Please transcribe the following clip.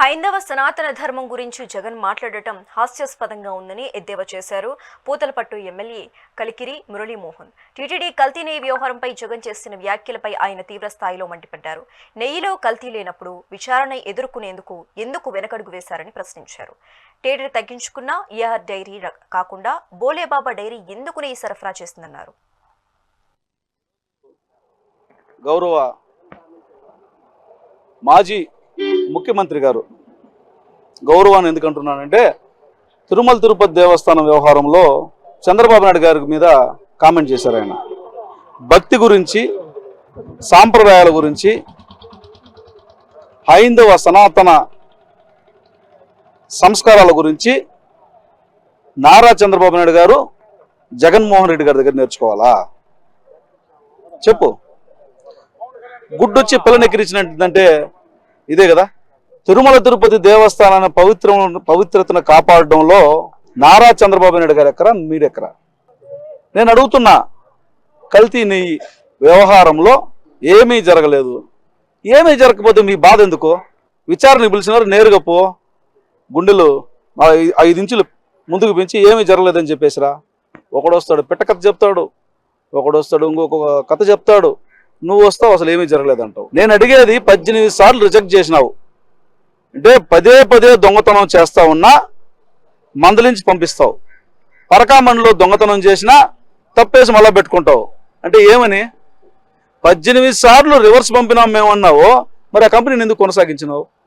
హైందవ సనాతన ధర్మం గురించి జగన్ మాట్లాడటం హాస్యాస్పదంగా ఉందని ఎద్దేవా చేశారు పూతలపట్టు ఎమ్మెల్యే కలికిరి మురళీమోహన్. టీటీడీ కల్తీ నెయ్యి వ్యవహారంపై జగన్ చేసిన వ్యాఖ్యలపై ఆయన తీవ్ర స్థాయిలో మండిపడ్డారు. నెయ్యిలో కల్తీ లేనప్పుడు విచారణ ఎదుర్కొనేందుకు ఎందుకు వెనకడుగు వేశారని ప్రశ్నించారు. టీటీడీ తగ్గించుకున్న ఈఆర్ డైరీ కాకుండా బోలేబాబా డైరీ ఎందుకు నెయ్యి సరఫరా చేస్తుందన్నారు. గౌరవ మాజీ ముఖ్యమంత్రి గారు గౌరవాన్ని ఎందుకంటున్నానంటే తిరుమల తిరుపతి దేవస్థానం వ్యవహారంలో చంద్రబాబు నాయుడు గారి మీద కామెంట్ చేశారు. ఆయన భక్తి గురించి, సాంప్రదాయాల గురించి, హైందవ సనాతన సంస్కారాల గురించి నారా చంద్రబాబు నాయుడు గారు జగన్మోహన్ రెడ్డి గారి దగ్గర నేర్చుకోవాలా? చెప్పు. గుడ్డొచ్చి పిల్లనెక్కిరించినట్టుందంటే ఇదే కదా. తిరుమల తిరుపతి దేవస్థానాన్ని పవిత్రతను కాపాడడంలో నారా చంద్రబాబు నాయుడు గారు ఎక్కరా, మీరెక్కరా? నేను అడుగుతున్నా, కల్తీ నెయ్యి వ్యవహారంలో ఏమీ జరగలేదు. ఏమీ జరగకపోతే మీ బాధ ఎందుకు? విచారణకు పిలిచినారు, నేరుగా పో, గుండెలు 5 ఇంచులు ముందుకు పెంచి ఏమీ జరగలేదని చెప్పేసిరా. ఒకడొస్తాడు పిట్ట కథ చెప్తాడు, ఒకడొస్తాడు ఇంకొక కథ చెప్తాడు, నువ్వు వస్తావు అసలు ఏమీ జరగలేదంటావు. నేను అడిగేది 18 సార్లు రిజెక్ట్ చేసినావు అంటే పదే పదే దొంగతనం చేస్తా ఉన్నా మందలించి పంపిస్తావు. పరకామణిలో దొంగతనం చేసినా తప్పేసి మళ్ళా పెట్టుకుంటావు. అంటే ఏమని 18 సార్లు రివర్స్ పంపినాం మేమన్నావు, మరి ఆ కంపెనీని ఎందుకు కొనసాగించినావు?